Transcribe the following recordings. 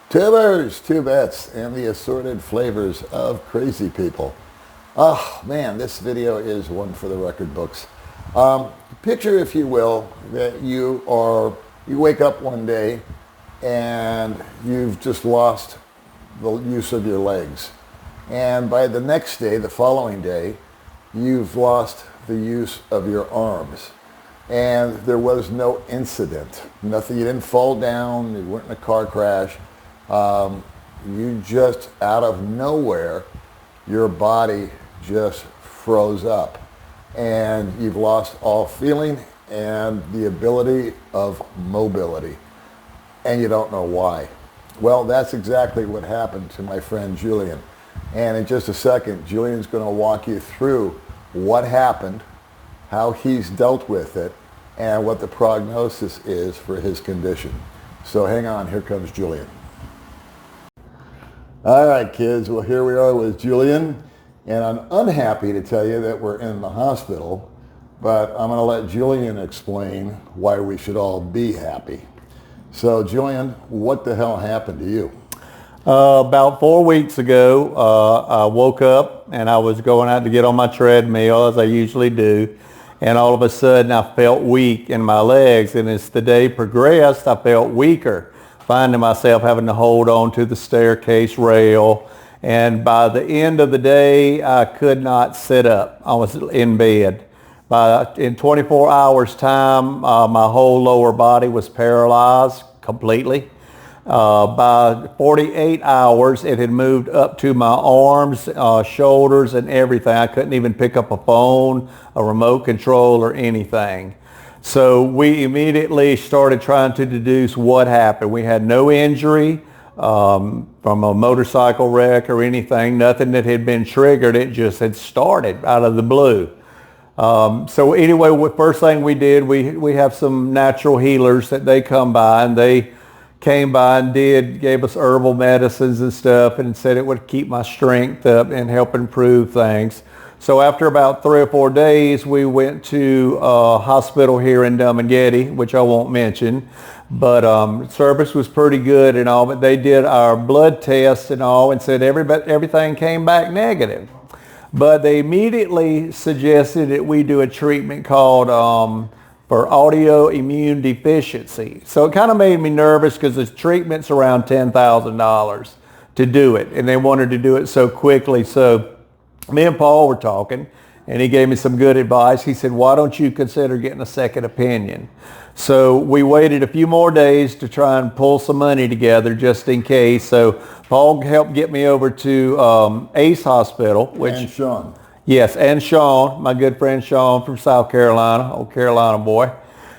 Tubers, tubettes, and the assorted flavors of crazy people. Oh man, this video is one for the record books. Picture, if you will, that you wake up one day and you've just lost the use of your legs. And by the next day, the following day, you've lost the use of your arms. And there was no incident. Nothing, you didn't fall down, you weren't in a car crash. You just, out of nowhere, your body just froze up and you've lost all feeling and the ability of mobility, and you don't know why. Well, that's exactly what happened to my friend Julian. And in just a second, Julian's going to walk you through what happened, how he's dealt with it, and what the prognosis is for his condition. So hang on, here comes Julian. All right, kids, well, here we are with Julian, and I'm unhappy to tell you that we're in the hospital, but I'm going to let Julian explain why we should all be happy. So, Julian, what the hell happened to you? About 4 weeks ago, I woke up and I was going out to get on my treadmill, as I usually do, and all of a sudden I felt weak in my legs, and as the day progressed, I felt weaker, finding myself having to hold on to the staircase rail, and by the end of the day, I could not sit up. I was in bed. In 24 hours time, my whole lower body was paralyzed completely. By 48 hours, it had moved up to my arms, shoulders, and everything. I couldn't even pick up a phone, a remote control, or anything. So we immediately started trying to deduce what happened. We had no injury from a motorcycle wreck or anything, nothing that had been triggered. It just had started out of the blue. So anyway, first thing we did, we have some natural healers that they come by, and they came by and gave us herbal medicines and stuff, and said it would keep my strength up and help improve things. So after about 3 or 4 days, we went to a hospital here in Dummageddon, which I won't mention, but service was pretty good and all, but they did our blood tests and all and said everything came back negative. But they immediately suggested that we do a treatment called for autoimmune deficiency. So it kind of made me nervous because the treatment's around $10,000 to do it, and they wanted to do it so quickly. So me and Paul were talking, and he gave me some good advice. He said, why don't you consider getting a second opinion? So we waited a few more days to try and pull some money together just in case. So Paul helped get me over to Ace Hospital. And Sean. Yes, and Sean, my good friend Sean from South Carolina, old Carolina boy.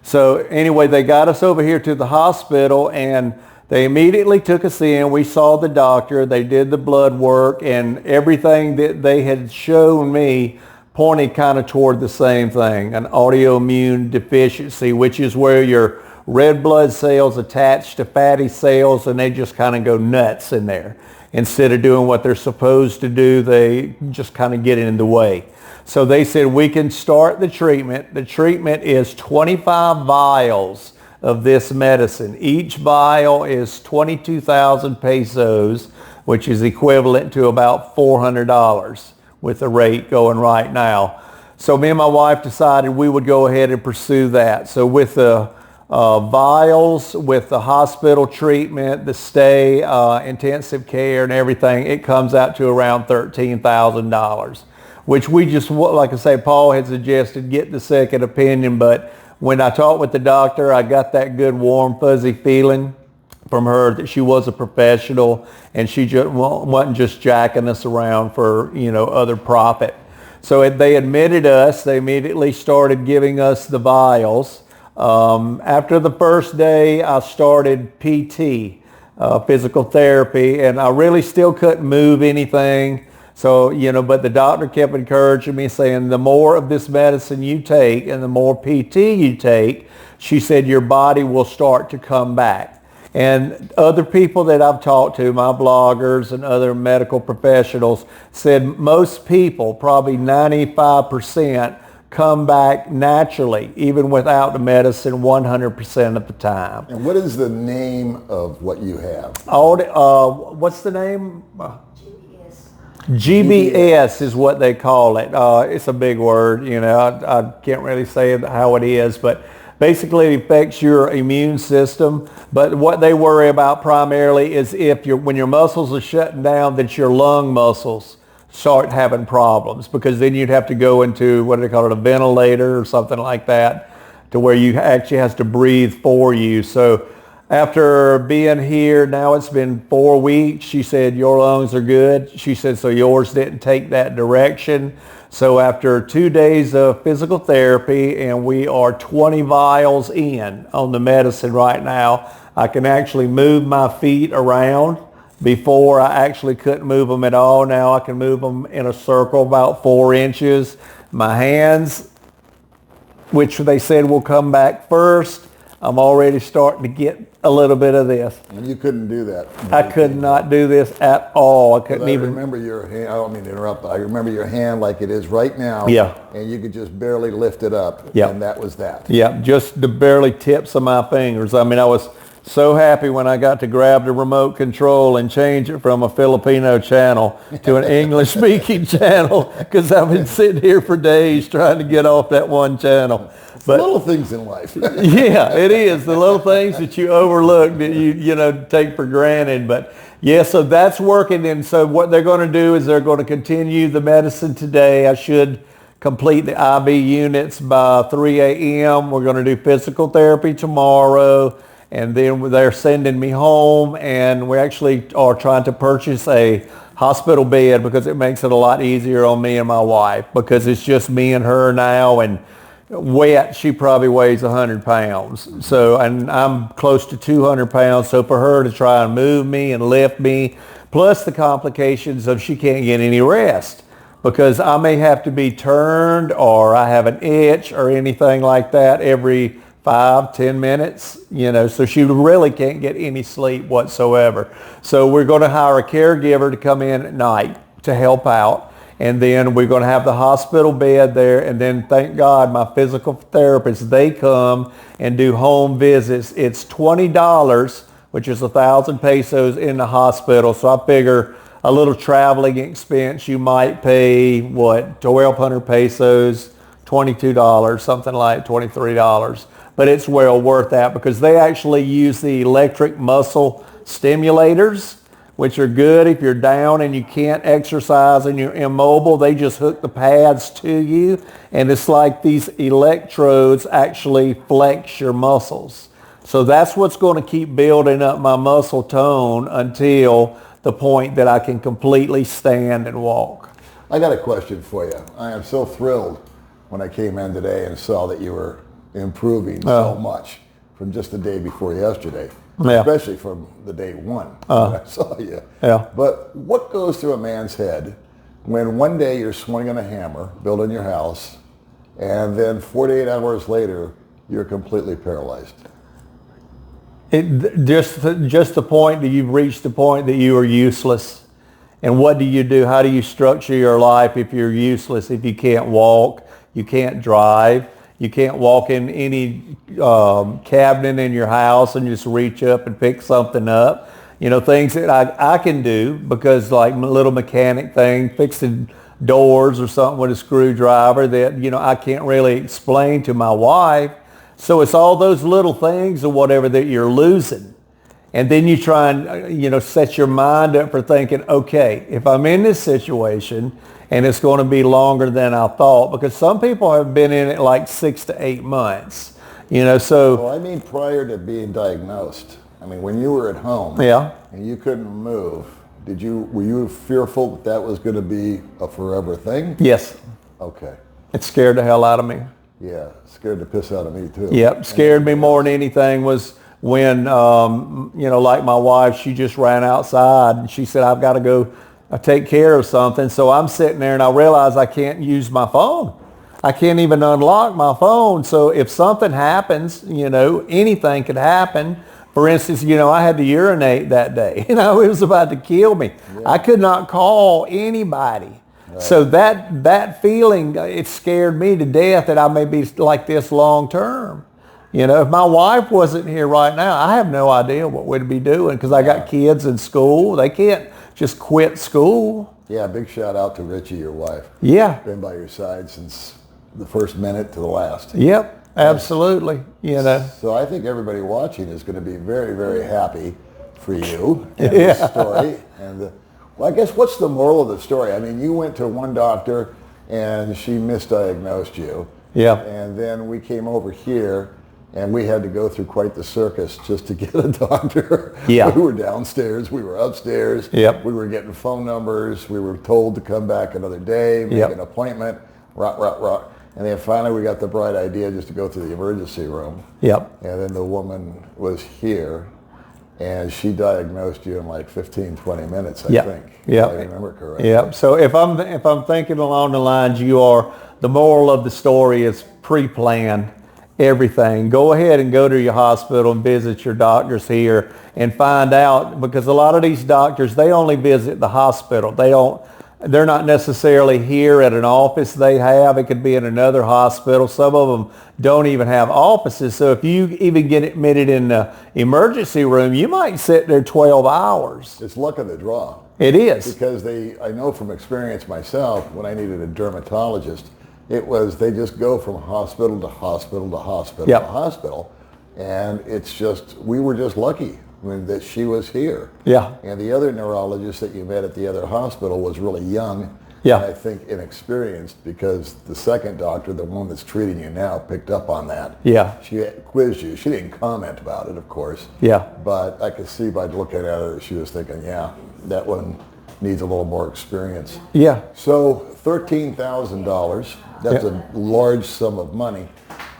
So anyway, they got us over here to the hospital, and they immediately took us in. We saw the doctor. They did the blood work, and everything that they had shown me pointed kind of toward the same thing, an autoimmune deficiency, which is where your red blood cells attach to fatty cells, and they just kind of go nuts in there. Instead of doing what they're supposed to do, they just kind of get in the way. So they said we can start the treatment. The treatment is 25 vials of this medicine. Each vial is 22,000 pesos, which is equivalent to about $400 with the rate going right now. So me and my wife decided we would go ahead and pursue that. So with the vials, with the hospital treatment, the stay, intensive care and everything, it comes out to around $13,000, which we just, like I say, Paul had suggested get the second opinion, but when I talked with the doctor, I got that good warm fuzzy feeling from her that she was a professional and she just wasn't just jacking us around for, other profit. So they admitted us. They immediately started giving us the vials. After the first day, I started PT, physical therapy, and I really still couldn't move anything. So, but the doctor kept encouraging me, saying the more of this medicine you take and the more PT you take, she said your body will start to come back. And other people that I've talked to, my bloggers and other medical professionals, said most people, probably 95%, come back naturally, even without the medicine 100% of the time. And what is the name of what you have? What's the name? GBS is what they call it. It's a big word, I can't really say how it is, but basically it affects your immune system. But what they worry about primarily is when your muscles are shutting down, that your lung muscles start having problems, because then you'd have to go into, what do they call it, a ventilator or something like that, to where you actually has to breathe for you. So after being here, now it's been 4 weeks, she said, your lungs are good. She said, so yours didn't take that direction. So after 2 days of physical therapy, and we are 20 vials in on the medicine right now, I can actually move my feet around. Before, I actually couldn't move them at all. Now I can move them in a circle about 4 inches. My hands, which they said will come back first, I'm already starting to get a little bit of this. And you couldn't do that. I could not do this at all. I couldn't even. I remember your hand, I don't mean to interrupt, but I remember your hand like it is right now. Yeah. And you could just barely lift it up. Yeah. And that was that. Yeah, just the barely tips of my fingers. I mean, I was so happy when I got to grab the remote control and change it from a Filipino channel to an English-speaking channel, because I've been sitting here for days trying to get off that one channel. But little things in life. Yeah, it is. The little things that you overlook that you take for granted. But yeah, so that's working. And so what they're going to do is they're going to continue the medicine today. I should complete the IV units by 3 a.m. We're going to do physical therapy tomorrow. And then they're sending me home, and we actually are trying to purchase a hospital bed, because it makes it a lot easier on me and my wife, because it's just me and her now, and wet, she probably weighs 100 pounds. So, and I'm close to 200 pounds. So for her to try and move me and lift me, plus the complications of she can't get any rest, because I may have to be turned, or I have an itch or anything like that every 5-10 minutes, so she really can't get any sleep whatsoever. So we're going to hire a caregiver to come in at night to help out. And then we're going to have the hospital bed there. And then, thank God, my physical therapists, they come and do home visits. It's $20, which is 1,000 pesos in the hospital. So I figure a little traveling expense, you might pay, 1,200 pesos, $22, something like $23. But it's well worth that, because they actually use the electric muscle stimulators, which are good if you're down and you can't exercise and you're immobile. They just hook the pads to you, and it's like these electrodes actually flex your muscles. So that's what's going to keep building up my muscle tone until the point that I can completely stand and walk. I got a question for you. I am so thrilled when I came in today and saw that you were improving so much from just the day before yesterday, especially from the day one that I saw you. Yeah. But what goes through a man's head when one day you're swinging a hammer, building your house, and then 48 hours later, you're completely paralyzed? Just the point that you've reached the point that you are useless. And what do you do? How do you structure your life if you're useless? If you can't walk, you can't drive, you can't walk in any cabinet in your house and just reach up and pick something up. Things that I can do, because like a little mechanic thing, fixing doors or something with a screwdriver that, I can't really explain to my wife. So it's all those little things or whatever that you're losing. And then you try and, set your mind up for thinking, okay, if I'm in this situation and it's going to be longer than I thought, because some people have been in it like 6 to 8 months, so. Well, I mean, prior to being diagnosed, when you were at home and you couldn't move, were you fearful that was going to be a forever thing? Yes. Okay. It scared the hell out of me. Yeah, scared the piss out of me too. Yep, scared me more than anything was when, like my wife, she just ran outside and she said, I've got to go take care of something. So I'm sitting there and I realize I can't use my phone. I can't even unlock my phone. So if something happens, anything could happen. For instance, I had to urinate that day. It was about to kill me. Yeah. I could not call anybody. So that feeling, it scared me to death that I may be like this long term. You know, if my wife wasn't here right now, I have no idea what we'd be doing because I got kids in school. They can't just quit school. Yeah, big shout out to Richie, your wife. Yeah. Been by your side since the first minute to the last. Yep, absolutely. You know. So I think everybody watching is going to be very, very happy for you and the story. And well, I guess what's the moral of the story? I mean, you went to one doctor and she misdiagnosed you. Yeah. And then we came over here and we had to go through quite the circus just to get a doctor. Yeah. We were downstairs, we were upstairs. Yep. We were getting phone numbers. We were told to come back another day, make an appointment, rot. And then finally we got the bright idea just to go to the emergency room. Yep. And then the woman was here and she diagnosed you in like 15, 20 minutes, I think. Yeah. I remember correctly. Yeah. So if I'm thinking along the lines the moral of the story is pre-plan everything. Go ahead and go to your hospital and visit your doctors here and find out, because a lot of these doctors, they only visit the hospital. They're not necessarily here at an office they have. It could be in another hospital. Some of them don't even have offices. So if you even get admitted in the emergency room, you might sit there 12 hours. It's luck of the draw. It is. Because I know from experience myself, when I needed a dermatologist, they just go from hospital to hospital to hospital to hospital. And it's just, we were just lucky that she was here. Yeah. And the other neurologist that you met at the other hospital was really young. Yeah. And I think inexperienced, because the second doctor, the one that's treating you now, picked up on that. Yeah. She quizzed you. She didn't comment about it, of course. Yeah. But I could see by looking at her, she was thinking, yeah, that one needs a little more experience. Yeah. So $13,000, that's a large sum of money.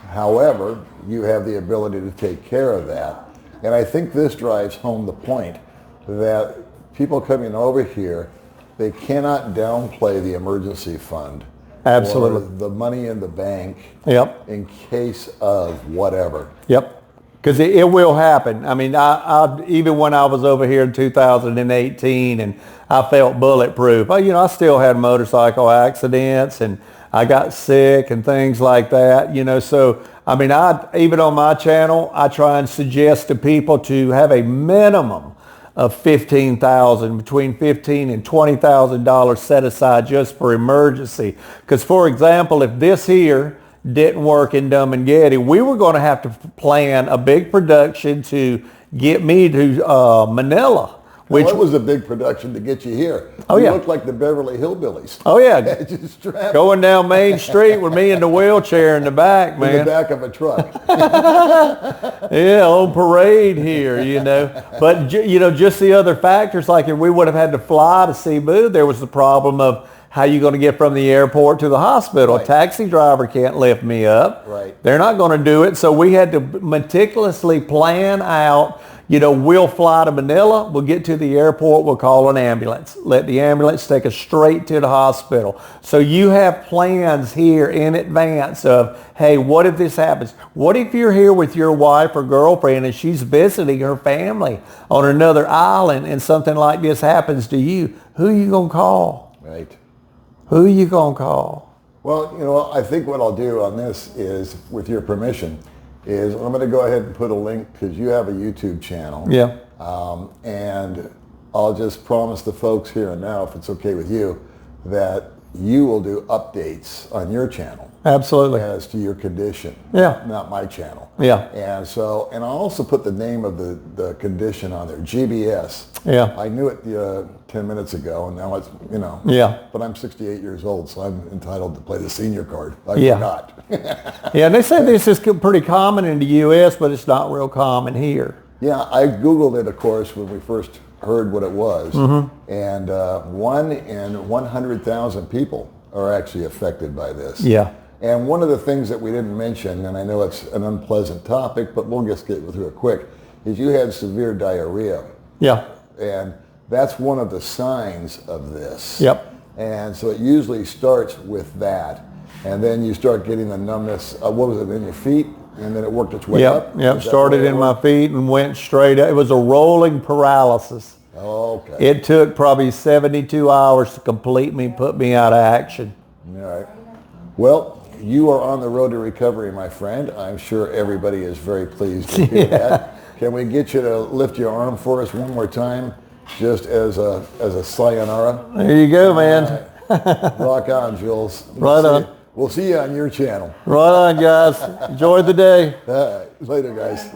However, you have the ability to take care of that. And I think this drives home the point that people coming over here, they cannot downplay the emergency fund. Absolutely. Or the money in the bank. Yep. In case of whatever. Yep. Because it will happen. I mean, I even when I was over here in 2018 and I felt bulletproof, I still had motorcycle accidents and I got sick and things like that, So, I mean, even on my channel, I try and suggest to people to have a minimum of between $15,000 and $20,000 set aside just for emergency. Because, for example, if this here didn't work in Dumb and Getty, we were going to have to plan a big production to get me to Manila. Well, it was a big production to get you here. Oh, you yeah. looked like the Beverly Hillbillies. Oh, yeah. Just strapped Going down Main Street with me in the wheelchair in the back, man. in the back of a truck. Yeah, on parade here, But, just the other factors, like if we would have had to fly to Cebu, there was the problem of how you going to get from the airport to the hospital. Right. A taxi driver can't lift me up. Right. They're not going to do it. So we had to meticulously plan out, we'll fly to Manila, we'll get to the airport, we'll call an ambulance. Let the ambulance take us straight to the hospital. So you have plans here in advance of, hey, what if this happens? What if you're here with your wife or girlfriend and she's visiting her family on another island and something like this happens to you? Who are you going to call? Right. Who are you going to call? Well, I think what I'll do on this is, with your permission, is I'm going to go ahead and put a link, because you have a YouTube channel. Yeah. And I'll just promise the folks here and now, if it's okay with you, that you will do updates on your channel. Absolutely. As to your condition. Yeah. Not my channel. Yeah. And I'll also put the name of the condition on there, GBS. Yeah. I knew it 10 minutes ago, and now it's, Yeah. But I'm 68 years old, so I'm entitled to play the senior card. I Yeah. forgot. Yeah, and they say this is pretty common in the U.S., but it's not real common here. Yeah, I Googled it, of course, when we first heard what it was. Mm-hmm. And 1 in 100,000 people are actually affected by this. Yeah. And one of the things that we didn't mention, and I know it's an unpleasant topic, but we'll just get through it quick, is you had severe diarrhea. Yeah. And that's one of the signs of this. Yep. And so it usually starts with that. And then you start getting the numbness, what was it, in your feet? And then it worked its way up? Yep. Is that Started the way it in my worked? feet and went straight up. It was a rolling paralysis. Okay. It took probably 72 hours to complete me, put me out of action. All right. Well, you are on the road to recovery, my friend. I'm sure everybody is very pleased to hear that. Can we get you to lift your arm for us one more time, just as a sayonara? There you go, man. Rock on, Jules. Right on. We'll see you on your channel. Right on, guys. Enjoy the day. Later, guys.